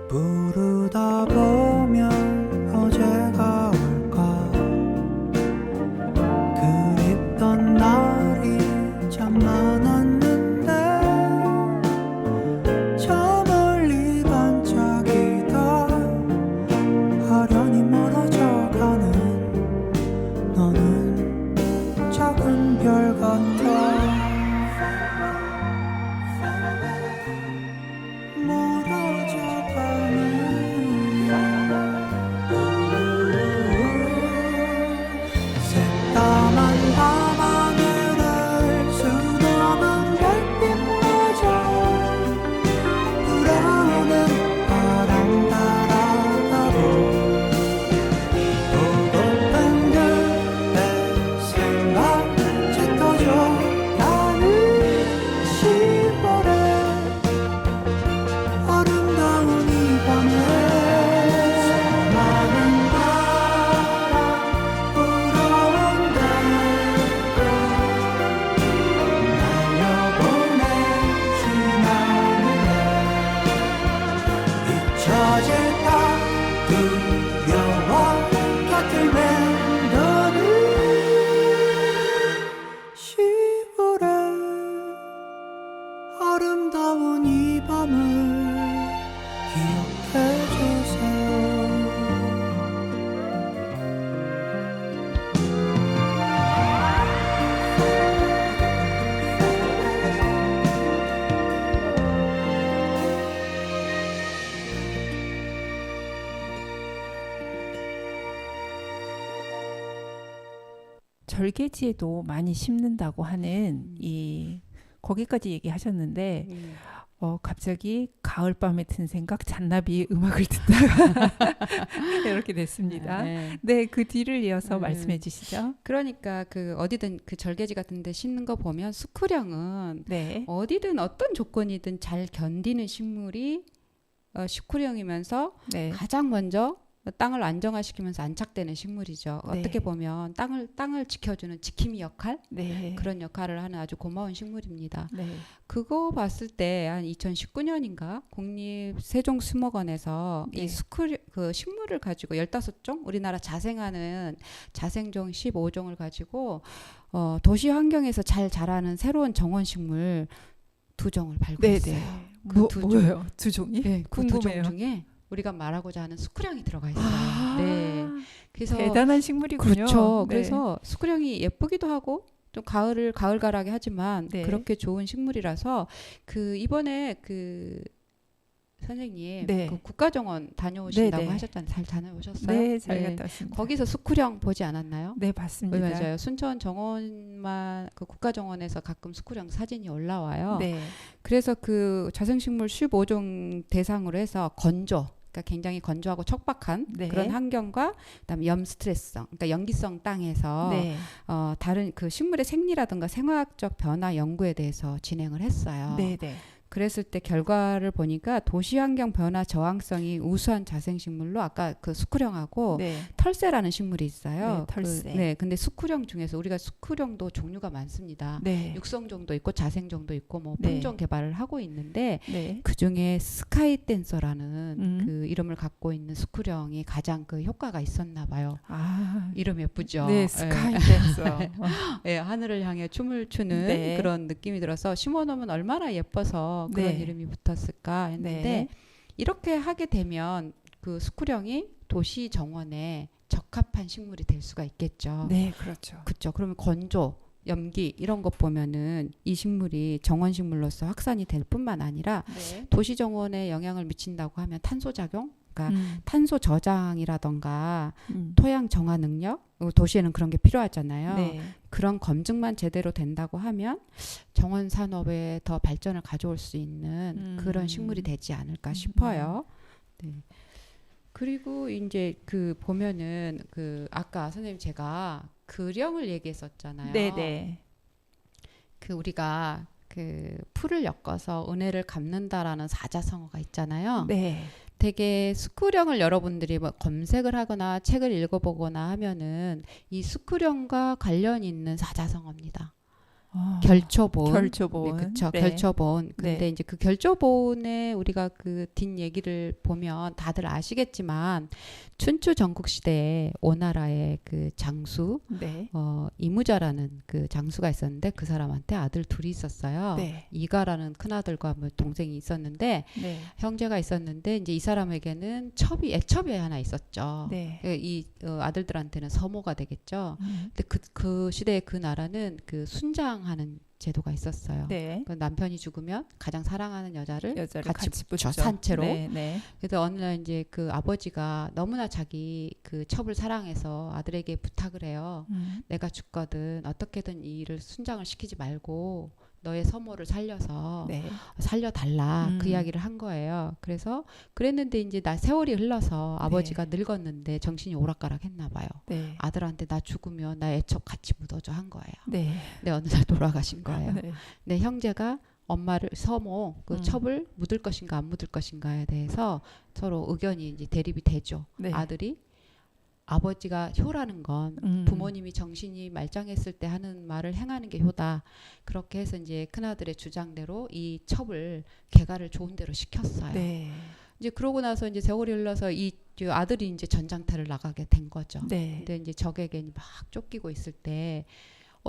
C: 부르다 보면 어제가 올까. 그립던 날이 참 많았는데 저 멀리 반짝이다 아련히 멀어져가는 너는 작은 별 같아. 새까만 밤하늘을 수놓은 별빛마저 불어오는 바람 따라가고 보고픈 그대 생각 짙어져가는 10월의 아름다운 이 밤에 수많은 바람 불어온다. 날려보내진 않을래. 잊혀질까 두려워 곁을 맴도는 10월의 아름다운 이 밤을 기억해 주세요.
A: 절개지에도 많이 심는다고 하는 이 거기까지 얘기하셨는데 갑자기 가을밤에 든 생각 잔나비의 음악을 듣다가 이렇게 됐습니다.
E: 네.
A: 네, 그 뒤를 이어서
E: 네.
A: 말씀해 주시죠.
E: 그러니까 그 어디든 그 절개지 같은 데 심는 거 보면 수크령은
A: 네.
E: 어디든 어떤 조건이든 잘 견디는 식물이 수크령이면서
A: 네.
E: 가장 먼저 땅을 안정화시키면서 안착되는 식물이죠.
A: 네.
E: 어떻게 보면 땅을 지켜주는 지킴이 역할
A: 네.
E: 그런 역할을 하는 아주 고마운 식물입니다.
A: 네.
E: 그거 봤을 때 한 2019년인가 국립세종수목원에서
A: 네.
E: 이 그 식물을 가지고 15종 우리나라 자생하는 자생종 15종을 가지고 도시 환경에서 잘 자라는 새로운 정원식물 2종을 발굴했어요.
A: 네네.
E: 그 두 종.
A: 뭐예요? 두 종이?
E: 네, 그 2종
A: 궁금해요.
E: 중에 우리가 말하고자 하는 수크령이 들어가 있어요.
A: 아,
E: 네. 그래서
A: 대단한 식물이군요.
E: 그렇죠.
A: 네.
E: 그래서 수크령이 예쁘기도 하고 좀 가을가라게 하지만
A: 네.
E: 그렇게 좋은 식물이라서 그 이번에 그 선생님
A: 네.
E: 그 국가정원 다녀오신다고
A: 네, 네.
E: 하셨잖아요. 잘 다녀오셨어요?
A: 네, 잘 갔다 왔습니다.
E: 거기서 수크령 보지 않았나요?
A: 네, 봤습니다.
E: 맞아요. 순천 정원만 그 국가정원에서 가끔 수크령 사진이 올라와요.
A: 네.
E: 그래서 그 자생식물 15종 대상으로 해서 건조, 그러니까 굉장히 건조하고 척박한
A: 네.
E: 그런 환경과 그다음에 염스트레스성, 그러니까 연기성 땅에서
A: 네.
E: 다른 그 식물의 생리라든가 생화학적 변화 연구에 대해서 진행을 했어요.
A: 네, 네.
E: 그랬을 때 결과를 보니까 도시 환경 변화 저항성이 우수한 자생식물로 아까 그 수크령하고
A: 네.
E: 털새라는 식물이 있어요.
A: 네, 털새.
E: 네, 근데 수크령 중에서 우리가 수크령도 종류가 많습니다.
A: 네.
E: 육성종도 있고 자생종도 있고 뭐
A: 네.
E: 품종 개발을 하고 있는데
A: 네.
E: 그 중에 스카이 댄서라는
A: 음.
E: 그 이름을 갖고 있는 수크령이 가장 그 효과가 있었나 봐요.
A: 아.
E: 이름 예쁘죠.
A: 네, 스카이 댄서.
E: 예, 하늘을 향해 춤을 추는
A: 네.
E: 그런 느낌이 들어서 심어놓으면 얼마나 예뻐서 그런
A: 네.
E: 이름이 붙었을까 했는데
A: 네.
E: 이렇게 하게 되면 그 수크령이 도시 정원에 적합한 식물이 될 수가 있겠죠.
A: 네, 그렇죠.
E: 그렇죠. 그러면 건조, 염기 이런 것 보면은 이 식물이 정원 식물로서 확산이 될 뿐만 아니라
A: 네.
E: 도시 정원에 영향을 미친다고 하면 탄소 작용, 그러니까
A: 음.
E: 탄소 저장이라던가
A: 음.
E: 토양 정화 능력, 도시에는 그런 게 필요하잖아요.
A: 네.
E: 그런 검증만 제대로 된다고 하면 정원 산업에 더 발전을 가져올 수 있는 그런 식물이 되지 않을까 싶어요. 네. 그리고 이제 그 보면은 그 아까 선생님 제가 그령을 얘기했었잖아요.
A: 네, 네.
E: 그 우리가 그 풀을 엮어서 은혜를 갚는다라는 사자성어가 있잖아요.
A: 네.
E: 되게 수크령을 여러분들이 뭐 검색을 하거나 책을 읽어보거나 하면은 이 수크령과 관련 있는 사자성어입니다. 결초본.
A: 결초본.
E: 네, 그렇죠.
A: 네.
E: 결초본. 근데
A: 네.
E: 이제 그 결초본에 우리가 그 뒷 얘기를 보면 다들 아시겠지만 춘추 전국 시대에 오나라의 그 장수
A: 네.
E: 이무자라는 그 장수가 있었는데 그 사람한테 아들 둘이 있었어요.
A: 네.
E: 이가라는 큰아들과 뭐 동생이 있었는데
A: 네.
E: 형제가 있었는데 이제 이 사람에게는 애첩이 하나 있었죠.
A: 네.
E: 이 아들들한테는 서모가 되겠죠. 근데 그 시대에 그 나라는 그 순장하는 제도가 있었어요.
A: 네.
E: 그 남편이 죽으면 가장 사랑하는 여자를 같이 붙여
A: 붙죠.
E: 산채로.
A: 네. 네.
E: 그래서 어느 날 이제 그 아버지가 너무나 자기 그 첩을 사랑해서 아들에게 부탁을 해요. 내가 죽거든 어떻게든 이 일을 순장을 시키지 말고 너의 서모를 살려서
A: 네.
E: 살려달라 그 이야기를 한 거예요. 그래서 그랬는데 이제 세월이 흘러서 아버지가 늙었는데 정신이 오락가락했나 봐요.
A: 네.
E: 아들한테 나 죽으면 나 애첩 같이 묻어줘 한 거예요.
A: 네.
E: 근데 어느 날 돌아가신 거예요.
A: 네.
E: 내 형제가 엄마를 서모 그
A: 음.
E: 첩을 묻을 것인가 안 묻을 것인가에 대해서 서로 의견이 이제 대립이 되죠.
A: 네.
E: 아들이 아버지가 효라는 건 부모님이 정신이 말짱했을 때 하는 말을 행하는 게 효다. 그렇게 해서 이제 큰아들의 주장대로 이 첩을 개가를 좋은 대로 시켰어요.
A: 네.
E: 이제 그러고 나서 이제 세월이 흘러서 이 아들이 이제 전장터를 나가게 된 거죠.
A: 네.
E: 근데 이제 적에게 막 쫓기고 있을 때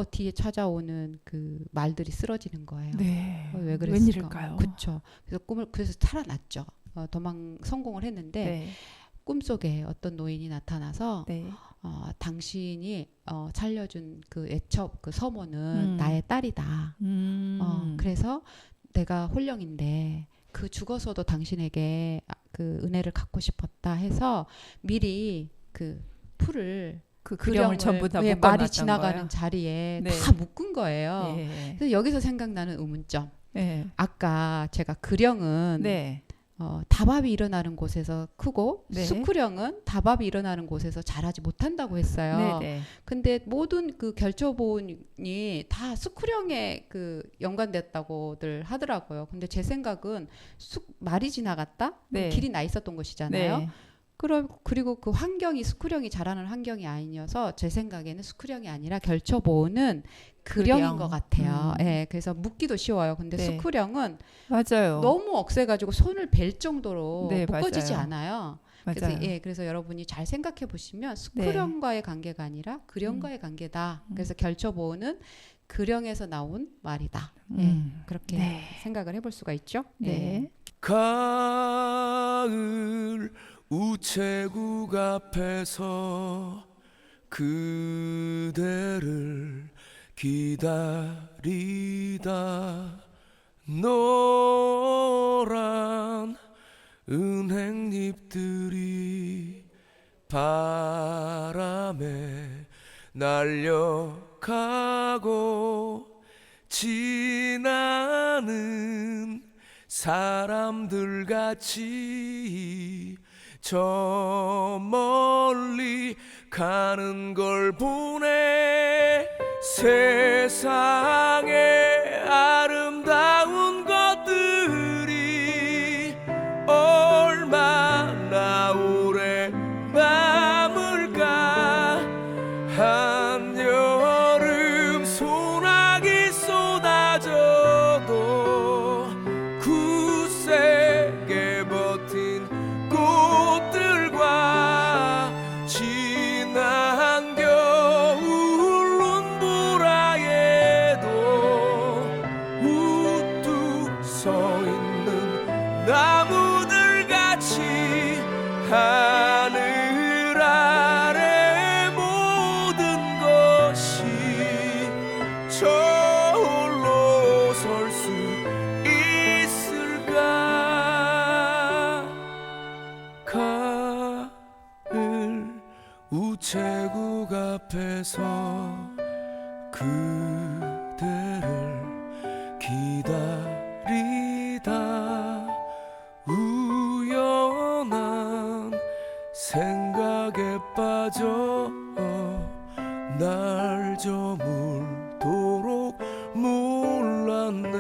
E: 뒤에 찾아오는 그 말들이 쓰러지는 거예요.
A: 네.
E: 왜 그랬을까?
A: 웬일일까요?
E: 그렇죠. 그래서 살아났죠. 성공을 했는데
A: 네.
E: 꿈속에 어떤 노인이 나타나서
A: 네.
E: 당신이 살려준 그 애첩 그 서모는 나의 딸이다. 그래서 내가 홀령인데 그 죽어서도 당신에게 그 은혜를 갖고 싶었다 해서 미리 그 풀을
A: 그 그령을 전부 다
E: 말이
A: 묶어놨던
E: 지나가는
A: 거예요.
E: 자리에
A: 네.
E: 다 묶은 거예요.
A: 네.
E: 그래서 여기서 생각나는 의문점.
A: 네.
E: 아까 제가 그령은
A: 네.
E: 다밥이 일어나는 곳에서 크고
A: 네.
E: 수크령은 다밥이 일어나는 곳에서 자라지 못한다고 했어요.
A: 네.
E: 근데 모든 그 결초본이 다 수크령에 그 연관됐다고들 하더라고요. 근데 제 생각은 말이 지나갔다?
A: 네.
E: 길이 나 있었던 것이잖아요.
A: 네.
E: 그리고 그 환경이 스쿠령이 자라는 환경이 아니어서 제 생각에는 스쿠령이 아니라 결초보호는 그령인
A: 그령.
E: 것 같아요.
A: 음.
E: 예, 그래서 묶기도 쉬워요. 근데
A: 네.
E: 스쿠령은
A: 맞아요.
E: 너무 억세가지고 손을 벨 정도로
A: 네,
E: 묶어지지
A: 맞아요.
E: 않아요.
A: 맞아요.
E: 그래서 여러분이 잘 생각해 보시면 스쿠령과의 관계가 아니라 그령과의 관계다. 그래서 결초보호는 그령에서 나온 말이다. 예, 그렇게
A: 네.
E: 생각을 해볼 수가 있죠.
A: 네.
D: 가을 우체국 앞에서 그대를 기다리다 노란 은행잎들이 바람에 날려가고 지나는 사람들 같이 저 멀리 가는 걸 보네. 세상에 아름다운 것들이 얼마나 오래 남을까. 한여름 소나기 쏟아져도 굳세게 버틴 꽃들과 지난 겨울 눈보라에도 우뚝 서 있는 나무들 같이 하늘 아래 모든 것이 저홀로 설 수 있을까. 가을 우체국 앞에서 그대를 기다리다 우연한 생각에 빠져 날 저물도록 몰랐네.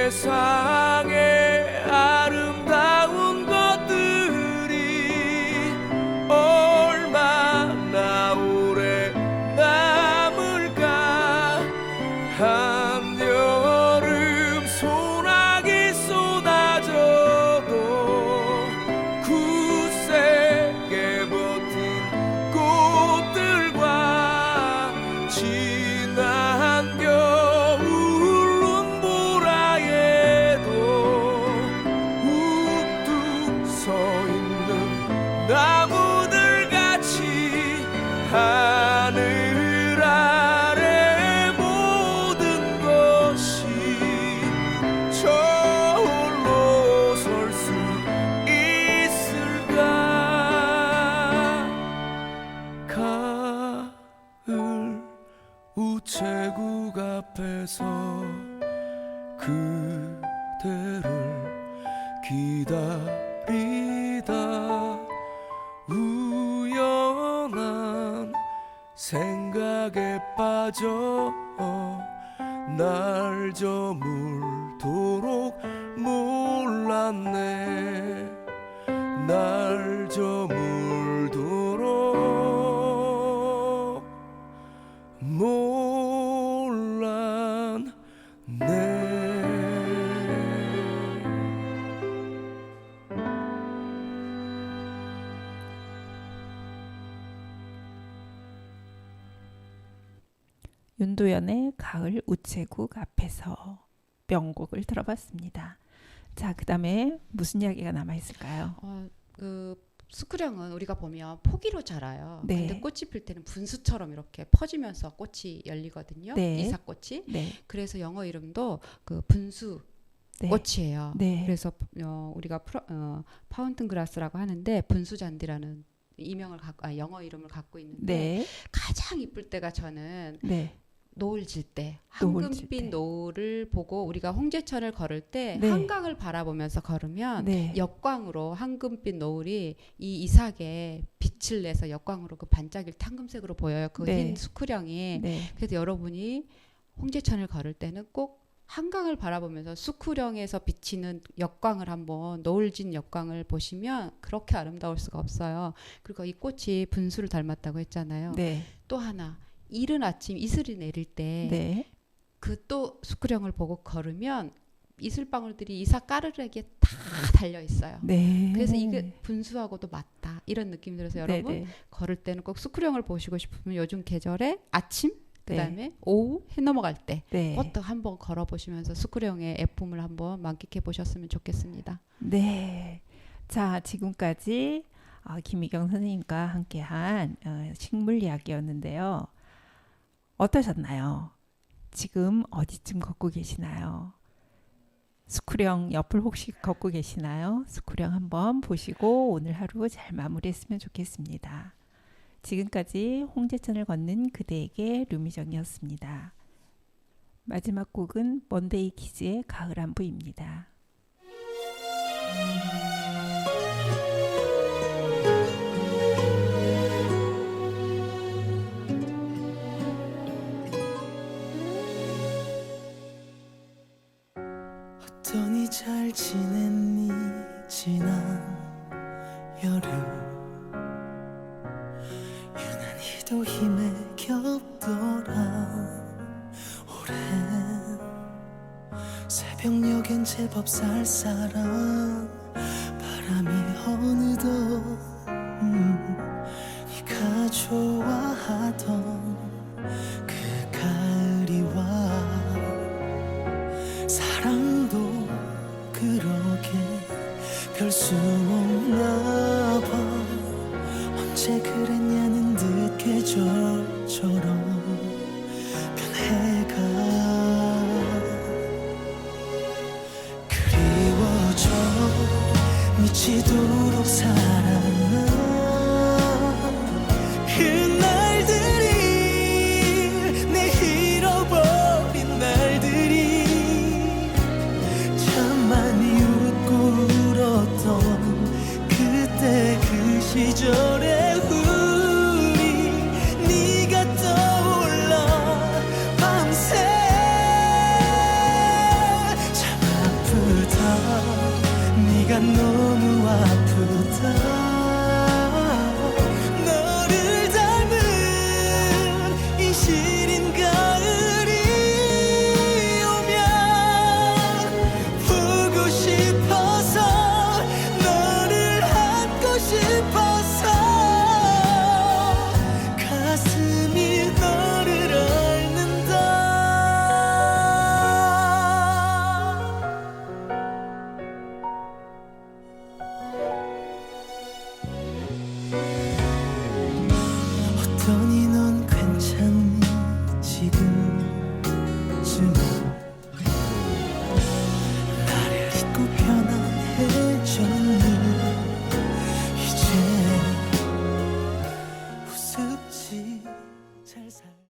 D: 세상에 아름다운 것들이 얼마나 오래 남을까. 한여름 소나기 쏟아져도 굳세게 버틴 꽃들과 지난 겨울 눈보라에도 우뚝 서 있는 나무들 같이 하늘 아래 모든 것이 저홀로 설 수 있을까. 가을 우체국 앞에서 그대를 기다리다 우연한 생각에 빠져 날 저물도록 몰랐네. 날 저물도록
A: 윤도현의 가을 우체국 앞에서 명곡을 들어봤습니다. 자, 그다음에 무슨 이야기가 남아 있을까요?
E: 그 스쿠령은 우리가 보면 포기로 자라요.
A: 네.
E: 근데 꽃이 필 때는 분수처럼 이렇게 퍼지면서 꽃이 열리거든요.
A: 네.
E: 이삭꽃이.
A: 네.
E: 그래서 영어 이름도 그 분수
A: 네.
E: 꽃이에요.
A: 네.
E: 그래서 우리가 파운튼 그라스라고 하는데 분수 잔디라는 영어 이름을 갖고 있는데
A: 네.
E: 가장 이쁠 때가 저는
A: 네.
E: 노을 질 때,
A: 노을 질
E: 황금빛
A: 때.
E: 노을을 보고 우리가 홍제천을 걸을 때
A: 네.
E: 한강을 바라보면서 걸으면
A: 네.
E: 역광으로 황금빛 노을이 이 이삭에 빛을 내서 역광으로 그 반짝일 때 황금색으로 보여요. 그
A: 네.
E: 흰 수쿠령이.
A: 네.
E: 그래서 여러분이 홍제천을 걸을 때는 꼭 한강을 바라보면서 수쿠령에서 비치는 역광을 한번 노을진 역광을 보시면 그렇게 아름다울 수가 없어요. 그리고 이 꽃이 분수를 닮았다고 했잖아요.
A: 네.
E: 또 하나 이른 아침 이슬이 내릴 때
A: 네.
E: 그 또 수쿠령을 보고 걸으면 이슬방울들이 이삭 까르르기에 다 달려 있어요.
A: 네.
E: 그래서 이게 분수하고도 맞다 이런 느낌이 들어서 여러분
A: 네.
E: 걸을 때는 꼭 수쿠령을 보시고 싶으면 요즘 계절에 아침 그다음에
A: 네.
E: 오후 해 넘어갈 때
A: 네.
E: 그것도 한번 걸어보시면서 수쿠령의 예쁨을 한번 만끽해 보셨으면 좋겠습니다.
A: 네. 자, 지금까지 김희경 선생님과 함께한 식물 이야기였는데요. 어떠셨나요? 지금 어디쯤 걷고 계시나요? 수쿠령 옆을 혹시 걷고 계시나요? 수쿠령 한번 보시고 오늘 하루 잘 마무리했으면 좋겠습니다. 지금까지 홍제천을 걷는 그대에게 류미정이었습니다. 마지막 곡은 먼데이 키즈의 가을 안부입니다.
C: 어떠니 잘 지냈니 지난 여름 유난히도 힘에 겹더라 오랜 새벽녘엔 제법 쌀쌀한 바람이 어느덧 네가 좋아하던 그 가을이 와 사랑도 그러게 별 수 없나 봐 언제 그랬냐는 듯 계절처럼